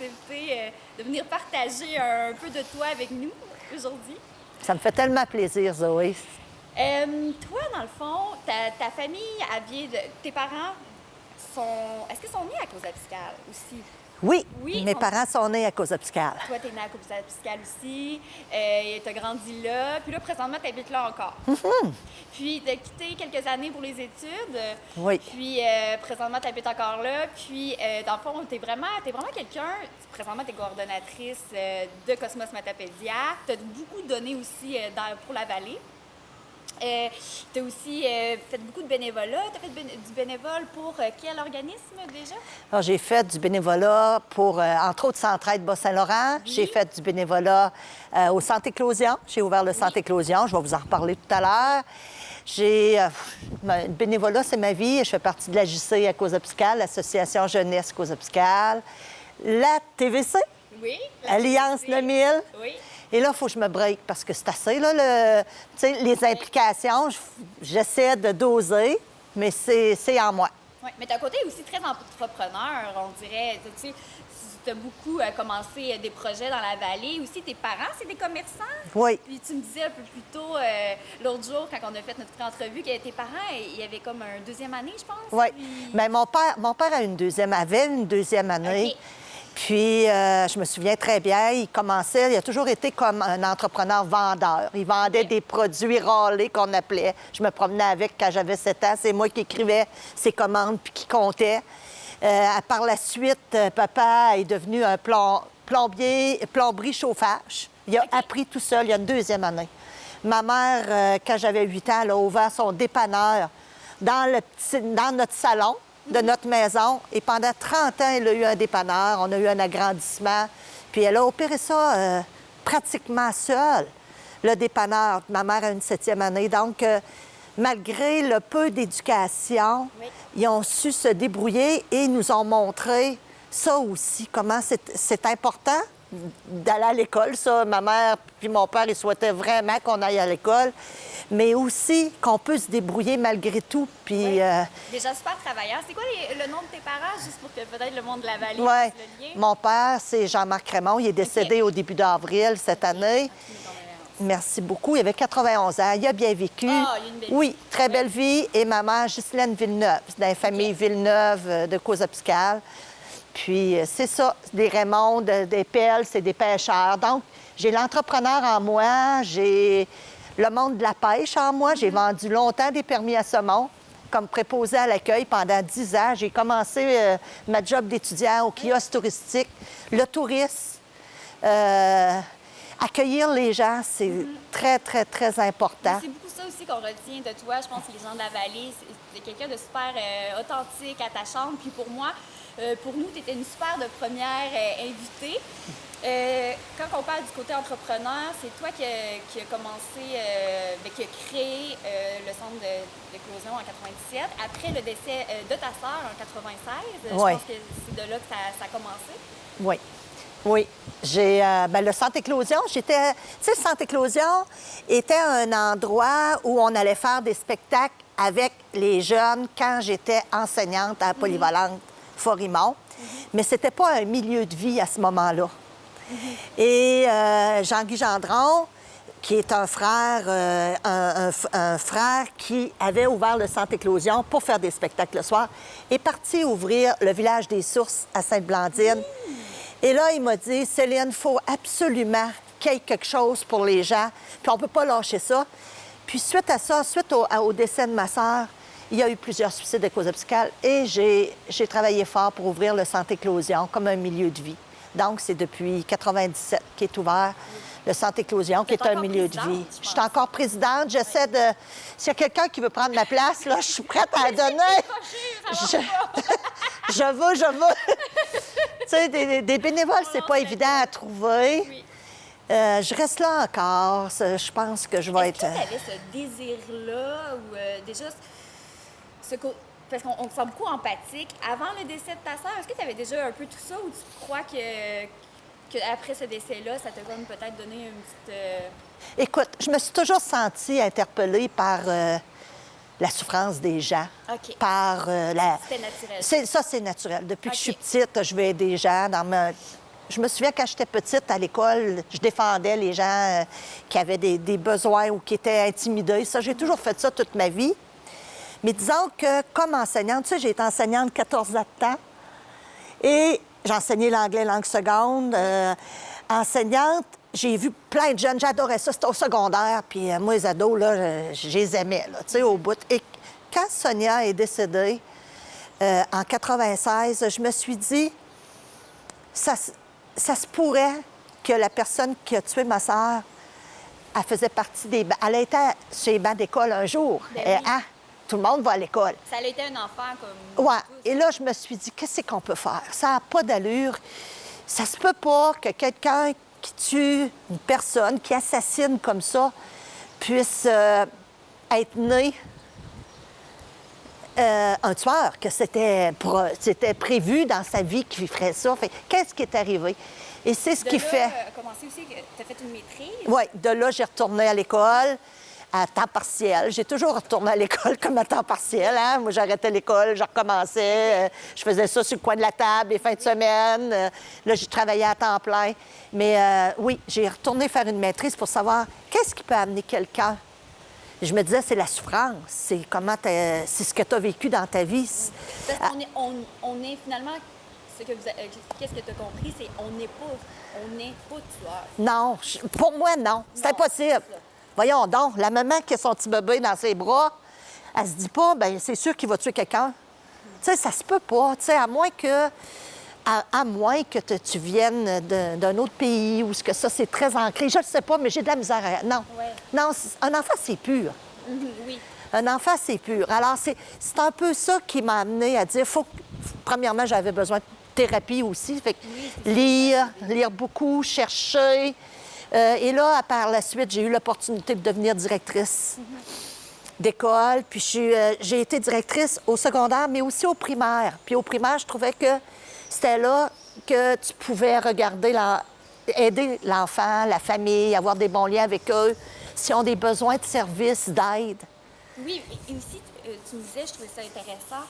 accepté de venir partager un peu de toi avec nous aujourd'hui. Ça me fait tellement plaisir, Zoé. Toi, dans le fond, ta famille, elle vient de... Tes parents sont... Est-ce qu'ils sont nés à Causa-Piscale aussi? Oui, Oui, mes parents sont nés à Causa-Piscale. Toi, t'es née à Causa-Piscale aussi. T'as grandi là. Puis là, présentement, t'habites là encore. Puis t'as quitté quelques années pour les études. Oui. Puis présentement, t'habites encore là. Puis dans le fond, t'es vraiment quelqu'un... Présentement, t'es coordonnatrice de Cosmos Matapédia. T'as beaucoup donné aussi pour la vallée. Tu as aussi fait beaucoup de bénévolat. Tu as fait du bénévole pour quel organisme déjà? Alors, j'ai fait du bénévolat pour, entre autres, Centraide Bas-Saint-Laurent. Oui. J'ai fait du bénévolat au Centre Éclosion. J'ai ouvert le Centre Éclosion. Je vais vous en reparler tout à l'heure. Le bénévolat, c'est ma vie. Je fais partie de l'AJC à Causa-Piscale, l'Association Jeunesse Causa-Piscale, la TVC, Oui. Alliance le Mille. Oui. Et là, il faut que je me break parce que c'est assez, là, les implications. J'essaie de doser, mais c'est en moi. Oui, mais tu as un côté aussi très entrepreneur, on dirait. Tu sais, tu as beaucoup commencé des projets dans la vallée. Aussi, tes parents, c'est des commerçants. Oui. Puis tu me disais un peu plus tôt, l'autre jour, quand on a fait notre entrevue, que tes parents, il y avait comme un deuxième année, je pense. Oui. Puis... Bien, mon père avait une deuxième année. OK. Puis, je me souviens très bien, il a toujours été comme un entrepreneur vendeur. Il vendait des produits râlés qu'on appelait. Je me promenais avec quand j'avais 7 ans. C'est moi qui écrivais ses commandes puis qui comptais. Par la suite, papa est devenu un plomberie chauffage. Il a appris tout seul. Il y a une deuxième année. Ma mère, quand j'avais 8 ans, elle a ouvert son dépanneur dans notre salon de notre maison. Et pendant 30 ans, elle a eu un dépanneur. On a eu un agrandissement. Puis elle a opéré ça pratiquement seule, le dépanneur. Ma mère a une 7e année. Donc, malgré le peu d'éducation, ils ont su se débrouiller et nous ont montré ça aussi, comment c'est important d'aller à l'école. Ça, ma mère puis mon père, ils souhaitaient vraiment qu'on aille à l'école, mais aussi qu'on peut se débrouiller malgré tout. Puis, Déjà super travailleur. C'est quoi le nom de tes parents, juste pour que peut-être le monde de la vallée ouais. puisse le lien? Mon père, c'est Jean-Marc Raymond. Il est décédé au début d'avril cette année. Merci beaucoup. Il avait 91 ans. Il a bien vécu. Ah, il a une belle vie. Oui, très belle vie. Et ma mère, Ghislaine Villeneuve, dans la famille Villeneuve de Causa-Piscale. Puis, c'est ça, des Raymond, des Pelles, c'est des pêcheurs. Donc, j'ai l'entrepreneur en moi, j'ai le monde de la pêche en moi. J'ai vendu longtemps des permis à saumon comme préposée à l'accueil pendant 10 ans. J'ai commencé ma job d'étudiant au kiosque touristique. Le tourisme, accueillir les gens, c'est très, très, très important. C'est beaucoup ça aussi qu'on retient de toi. Je pense que les gens de la vallée, c'est quelqu'un de super authentique, attachante. Puis pour moi, pour nous, tu étais une super de première invitée. Quand on parle du côté entrepreneur, c'est toi qui a commencé, qui a créé le centre d'éclosion en 97, après le décès de ta sœur en 96. Je pense que c'est de là que ça a commencé. Oui. Oui. J'ai le Centre Éclosion, tu sais, le Centre Éclosion était un endroit où on allait faire des spectacles avec les jeunes quand j'étais enseignante à la Polyvalente Forimont. Mais c'était pas un milieu de vie à ce moment-là. Et Jean-Guy Gendron, qui est un frère, un frère qui avait ouvert le Centre Éclosion pour faire des spectacles le soir, est parti ouvrir le Village des Sources à Sainte-Blandine. Et là, il m'a dit, Céline, il faut absolument qu'il y ait quelque chose pour les gens, puis on ne peut pas lâcher ça. Puis suite à ça, suite au décès de ma sœur, il y a eu plusieurs suicides à Causa-Piscale et j'ai travaillé fort pour ouvrir le Centre Éclosion comme un milieu de vie. Donc, c'est depuis 1997 qu'est ouvert le Centre Éclosion, qui est un milieu de vie. Je suis encore présidente. J'essaie de... S'il y a quelqu'un qui veut prendre ma place, là, je suis prête à la donner. Je veux. Tu sais, des bénévoles, c'est pas évident à trouver. Oui. Je reste là encore. Je pense que je vais être... Est-ce que tu avais ce désir-là ou déjà parce qu'on te sent beaucoup empathique. Avant le décès de ta sœur, est-ce que tu avais déjà un peu tout ça ou tu crois qu'après ce décès-là, ça t'a comme peut-être donné une petite... Écoute, je me suis toujours sentie interpellée par la souffrance des gens. OK. Par C'était naturel. Ça, c'est naturel. Depuis que je suis OK. petite, je vais aider les gens. Je me souviens, quand j'étais petite, à l'école, je défendais les gens qui avaient des besoins ou qui étaient intimidés. Ça, j'ai toujours fait ça toute ma vie. Mais disons que, comme enseignante, tu sais, j'ai été enseignante 14 ans de temps. Et j'ai enseigné l'anglais langue seconde. Enseignante, j'ai vu plein de jeunes. J'adorais ça. C'était au secondaire. Puis moi, les ados, là, je les aimais, là, tu sais, au bout. Et quand Sonia est décédée, en 96, je me suis dit, ça se pourrait que la personne qui a tué ma sœur, elle faisait partie des... Elle était sur les bancs d'école un jour. Ben oui. Tout le monde va à l'école. Ça a été un enfant comme... Ouais. Et là, je me suis dit, qu'est-ce qu'on peut faire? Ça n'a pas d'allure. Ça se peut pas que quelqu'un qui tue une personne, qui assassine comme ça, puisse être né un tueur, que c'était prévu dans sa vie qu'il ferait ça. Fait, qu'est-ce qui est arrivé? Et c'est ce qui fait... commencé aussi, tu as fait une maîtrise. Oui, de là, j'ai retourné à l'école à temps partiel. J'ai toujours retourné à l'école comme à temps partiel. Hein? Moi, j'arrêtais l'école, je recommençais. Je faisais ça sur le coin de la table les fins de semaine. Là, j'ai travaillé à temps plein. Mais oui, j'ai retourné faire une maîtrise pour savoir qu'est-ce qui peut amener quelqu'un. Je me disais, c'est la souffrance. C'est c'est ce que tu as vécu dans ta vie. Parce qu'on est finalement... Qu'est-ce que tu as compris? C'est on n'est pas tueur. Non, pour moi, non. C'est impossible. Voyons donc, la maman qui a son petit bébé dans ses bras, elle se dit pas, bien, c'est sûr qu'il va tuer quelqu'un. Tu sais, ça se peut pas. Tu sais, à moins que tu viennes d'un autre pays ou ce que ça, c'est très ancré. Je ne sais pas, mais j'ai de la misère à... Non. Ouais. Non, un enfant, c'est pur. Oui. Un enfant, c'est pur. Alors, c'est un peu ça qui m'a amené à dire, premièrement, j'avais besoin de thérapie aussi. Fait que lire beaucoup, chercher. Et là, par la suite, j'ai eu l'opportunité de devenir directrice d'école. Puis j'ai été directrice au secondaire, mais aussi au primaire. Puis au primaire, je trouvais que c'était là que tu pouvais regarder, aider l'enfant, la famille, avoir des bons liens avec eux, s'ils ont des besoins de services, d'aide. Oui, et aussi, tu me disais, je trouvais ça intéressant,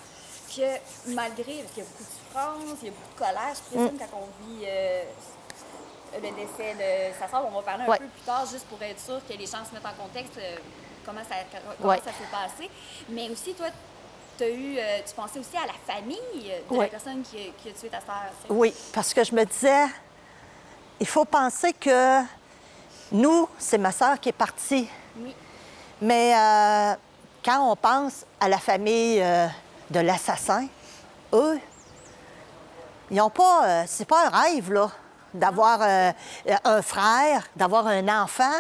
que malgré, parce qu'il y a beaucoup de souffrance, il y a beaucoup de colère, je présume, quand on vit le décès de sa sœur, on va parler un peu plus tard, juste pour être sûr que les gens se mettent en contexte, comment ça s'est passé. Mais aussi, toi, tu pensais aussi à la famille de la personne qui a tué ta sœur. Oui, parce que je me disais, il faut penser que nous, c'est ma sœur qui est partie. Oui. Mais quand on pense à la famille de l'assassin, eux, ils n'ont pas... c'est pas un rêve, là, d'avoir un frère, d'avoir un enfant.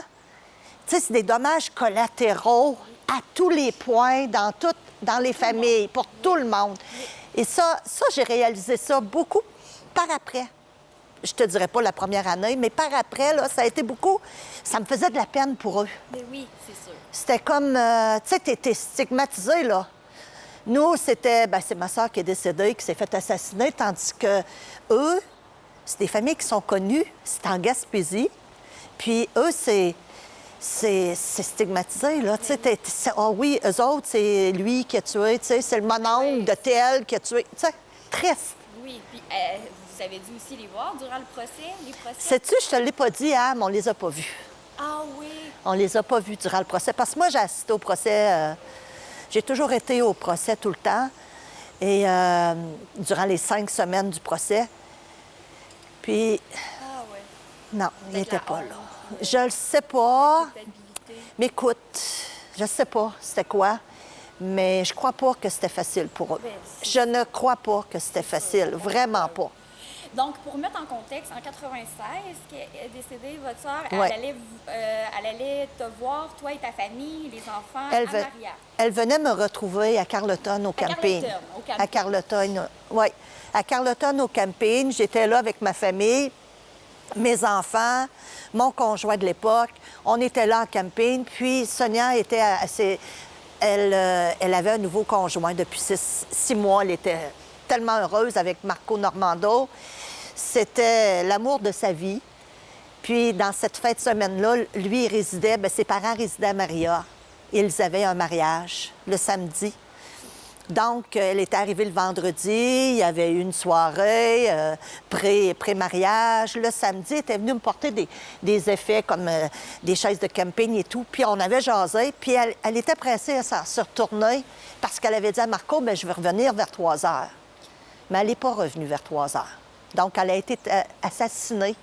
Tu sais, c'est des dommages collatéraux à tous les points, dans les familles, pour tout le monde. Et ça, j'ai réalisé ça beaucoup par après. Je te dirais pas la première année, mais par après, là, ça a été beaucoup... Ça me faisait de la peine pour eux. Mais oui, c'est sûr. C'était comme... tu sais, t'étais stigmatisé, là. Nous, c'était... Bien, c'est ma soeur qui est décédée, qui s'est fait assassiner, tandis que eux, c'est des familles qui sont connues. C'est en Gaspésie. Puis eux, c'est stigmatisé, là. Tu sais, oui, eux autres, c'est lui qui a tué, tu sais, c'est le mononcle de tel qui a tué. Tu sais, triste. Oui, puis vous avez dû aussi les voir durant le procès, les procès? Sais-tu, je te l'ai pas dit, hein, mais on les a pas vus. Ah oui? On les a pas vus durant le procès. Parce que moi, j'ai assisté au procès... j'ai toujours été au procès tout le temps. Et durant les 5 semaines du procès. Puis... Ah oui. Non, il n'était pas là. Je le sais pas. Mais écoute, je sais pas c'était quoi. Mais je crois pas que c'était facile pour eux. Je ne crois pas que c'était facile. Vraiment pas. Donc, pour mettre en contexte, en 96, qu'est décédée votre soeur, elle allait te voir, toi et ta famille, les enfants, à Maria. Elle venait me retrouver à Carleton, au camping. À Carleton, oui. À Carleton, au camping. J'étais là avec ma famille, mes enfants, mon conjoint de l'époque. On était là en camping. Puis Sonia était elle avait un nouveau conjoint depuis 6 mois. Elle était tellement heureuse avec Marco Normando. C'était l'amour de sa vie. Puis, dans cette fin de semaine-là, lui, il résidait, bien, ses parents résidaient à Maria. Ils avaient un mariage le samedi. Donc, elle était arrivée le vendredi, il y avait eu une soirée pré-mariage. Le samedi, elle était venue me porter des effets comme des chaises de camping et tout. Puis on avait jasé, puis elle était pressée à se retourner parce qu'elle avait dit à Marco, bien, je vais revenir vers 3 heures. Mais elle n'est pas revenue vers 3 heures. Donc, elle a été assassinée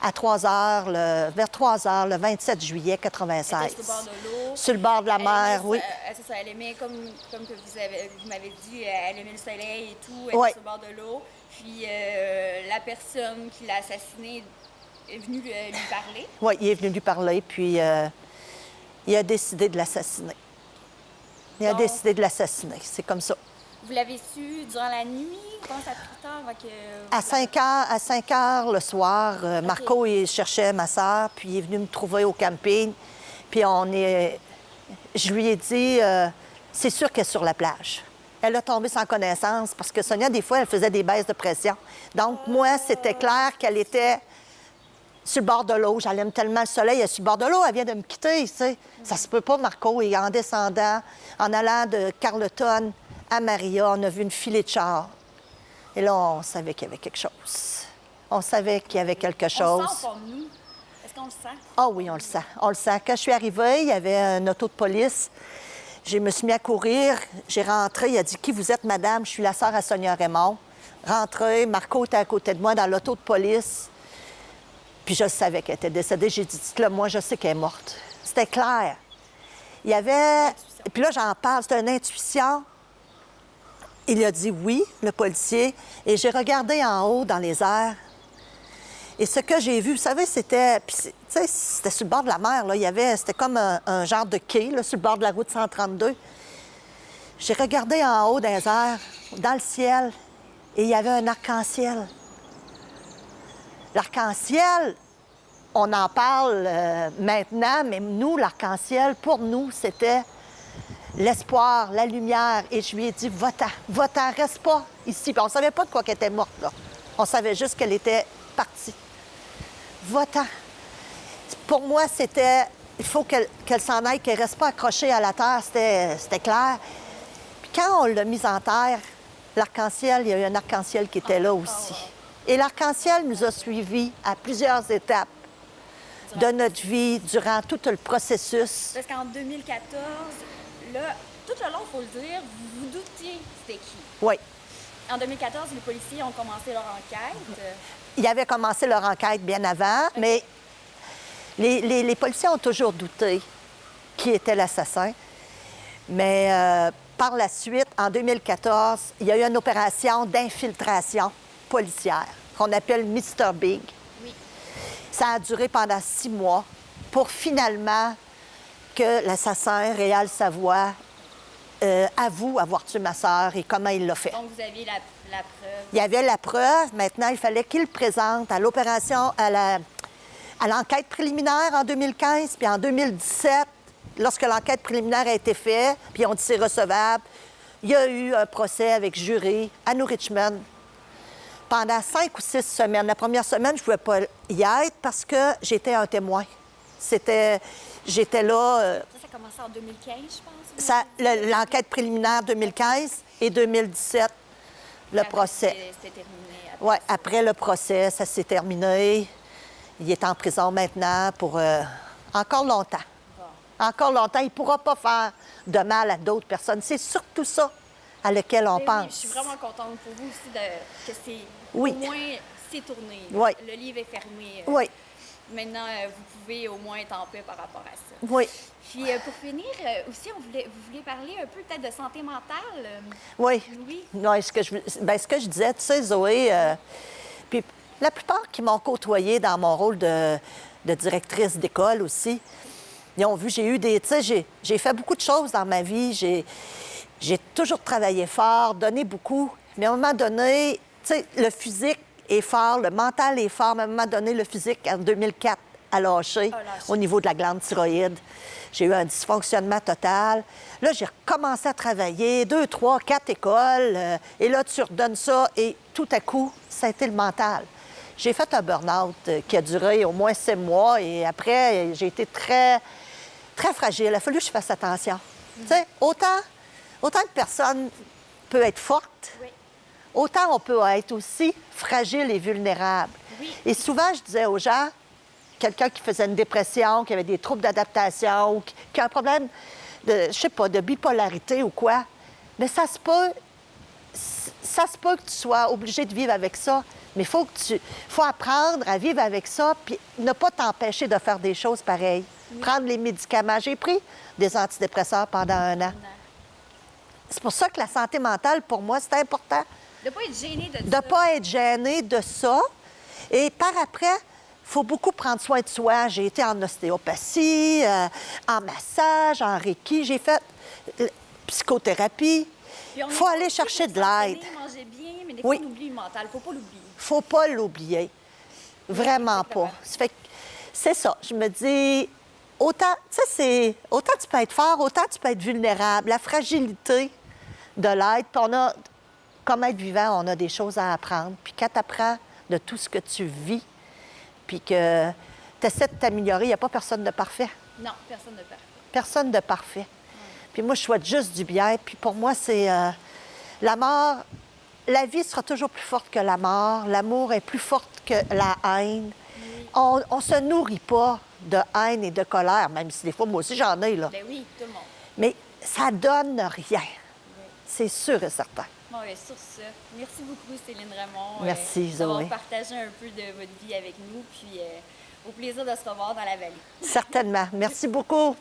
à 3 heures, vers 3 heures, le 27 juillet 96. Elle était sur le bord de l'eau. Sur le bord de la mer, oui. C'est ça, elle aimait, comme que vous m'avez dit, elle aimait le soleil et tout, elle Oui. était sur le bord de l'eau. Puis la personne qui l'a assassinée est venue lui parler. Oui, il est venu lui parler, puis il a décidé de l'assassiner. Il a décidé de l'assassiner, c'est comme ça. Vous l'avez su durant la nuit? Comment ça a pris tard avant que... À 5 heures le soir, Marco, il cherchait ma sœur, puis il est venu me trouver au camping. Puis je lui ai dit, c'est sûr qu'elle est sur la plage. Elle a tombé sans connaissance parce que Sonia, des fois, elle faisait des baisses de pression. Donc, moi, c'était clair qu'elle était sur le bord de l'eau. J'aime tellement le soleil, elle est sur le bord de l'eau, elle vient de me quitter, tu sais. Ça se peut pas, Marco. Et en descendant, en allant de Carleton à Maria, on a vu une filée de chars. Et là, on savait qu'il y avait quelque chose. On savait qu'il y avait quelque chose. On le sent pour nous. Est-ce qu'on le sent? Ah oui, on le sent. On le sent. Quand je suis arrivée, il y avait un auto de police. Je me suis mis à courir. J'ai rentré. Il a dit, qui vous êtes, madame? Je suis la sœur à Sonia Raymond. Rentré. Marco était à côté de moi dans l'auto de police. Puis je savais qu'elle était décédée. J'ai dit, dites-le, moi, je sais qu'elle est morte. C'était clair. Il y avait... Et puis là, j'en parle. C'était une intuition. Il a dit oui, le policier, et j'ai regardé en haut dans les airs. Et ce que j'ai vu, vous savez, c'était... Tu sais, c'était sur le bord de la mer, là. C'était comme un genre de quai, là, sur le bord de la route 132. J'ai regardé en haut dans les airs, dans le ciel, et il y avait un arc-en-ciel. L'arc-en-ciel, on en parle maintenant, mais nous, l'arc-en-ciel, pour nous, c'était... l'espoir, la lumière. Et je lui ai dit, va-t'en, reste pas ici. Puis on ne savait pas de quoi qu'elle était morte, là. On savait juste qu'elle était partie. Va-t'en. Pour moi, c'était, il faut qu'elle s'en aille, qu'elle ne reste pas accrochée à la terre. C'était clair. Puis quand on l'a mise en terre, l'arc-en-ciel, il y a eu un arc-en-ciel qui était là aussi. Et l'arc-en-ciel nous a suivis à plusieurs étapes de notre vie, durant tout le processus. Parce qu'en 2014... Là, tout le long, il faut le dire, vous vous doutiez c'était qui. Oui. En 2014, les policiers ont commencé leur enquête. Ils avaient commencé leur enquête bien avant, mais les policiers ont toujours douté qui était l'assassin. Mais par la suite, en 2014, il y a eu une opération d'infiltration policière qu'on appelle Mr. Big. Oui. Ça a duré pendant 6 mois pour finalement... que l'assassin, Réal Savoie, avoue avoir tué ma sœur et comment il l'a fait. Donc, vous aviez la preuve. Il y avait la preuve. Maintenant, il fallait qu'il présente à l'opération, à l'enquête préliminaire en 2015, puis en 2017, lorsque l'enquête préliminaire a été faite, puis on dit c'est recevable, il y a eu un procès avec jury à New Richmond pendant 5 ou 6 semaines. La première semaine, je ne pouvais pas y être parce que j'étais un témoin. J'étais là... Ça a commencé en 2015, je pense. L'enquête préliminaire 2015 et 2017, le procès. C'était terminé. Oui, après le procès, ça s'est terminé. Il est en prison maintenant pour encore longtemps. Bon. Encore longtemps. Il ne pourra pas faire de mal à d'autres personnes. C'est surtout ça à lequel on pense. Oui, je suis vraiment contente pour vous aussi que c'est... Oui. Au moins, c'est tourné. Oui. Le livre est fermé. Oui. Maintenant, vous pouvez au moins être en paix par rapport à ça. Oui. Puis pour finir, aussi, vous vouliez parler un peu peut-être de santé mentale. Oui. Oui. Non, ce que je disais, tu sais, Zoé, puis la plupart qui m'ont côtoyée dans mon rôle de directrice d'école aussi, ils ont vu, j'ai eu des... Tu sais, j'ai fait beaucoup de choses dans ma vie. J'ai toujours travaillé fort, donné beaucoup. Mais à un moment donné, tu sais, le physique est fort, le mental est fort. Mais à un moment donné, le physique, en 2004, a lâché au niveau de la glande thyroïde. J'ai eu un dysfonctionnement total. Là, j'ai recommencé à travailler, 2, 3, 4 écoles. Et là, tu redonnes ça et tout à coup, ça a été le mental. J'ai fait un burn-out qui a duré au moins 6 mois et après, j'ai été très, très fragile. Il a fallu que je fasse attention. Tu sais, autant de personnes peut être forte, Oui. autant on peut être aussi fragile et vulnérable. Oui. Et souvent, je disais aux gens, quelqu'un qui faisait une dépression, qui avait des troubles d'adaptation, qui a un problème de, je sais pas, de bipolarité ou quoi, mais ça se peut que tu sois obligé de vivre avec ça, mais faut apprendre à vivre avec ça, puis ne pas t'empêcher de faire des choses pareilles. Oui. Prendre les médicaments. J'ai pris des antidépresseurs pendant 1 an. C'est pour ça que la santé mentale, pour moi, c'est important. De ne pas être gêné de ça. De ne pas être gêné de ça. Et par après, il faut beaucoup prendre soin de soi. J'ai été en ostéopathie, en massage, en reiki. J'ai fait psychothérapie. Il faut aller chercher de l'aide. Manger bien, mais des fois, on oublie le mental. Il ne faut pas l'oublier. Il ne faut pas l'oublier. Vraiment pas. Ça fait que c'est ça. Je me dis, autant, tu sais, autant tu peux être fort, autant tu peux être vulnérable. La fragilité de l'être, puis on a, comme être vivant, on a des choses à apprendre. Puis quand tu apprends de tout ce que tu vis, puis que tu essaies de t'améliorer, il n'y a pas personne de parfait. Non, personne de parfait. Personne de parfait. Puis moi, je souhaite juste du bien. Puis pour moi, c'est la mort. La vie sera toujours plus forte que la mort. L'amour est plus forte que la haine. Oui. On ne se nourrit pas de haine et de colère, même si des fois, moi aussi, j'en ai, là. Bien oui, tout le monde. Mais ça donne rien. Oui. C'est sûr et certain. Bon, bien, sur ça, merci beaucoup, Céline Ramon. Merci, Zoé. D'avoir partagé un peu de votre vie avec nous. Puis au plaisir de se revoir dans la vallée. Certainement. Merci beaucoup.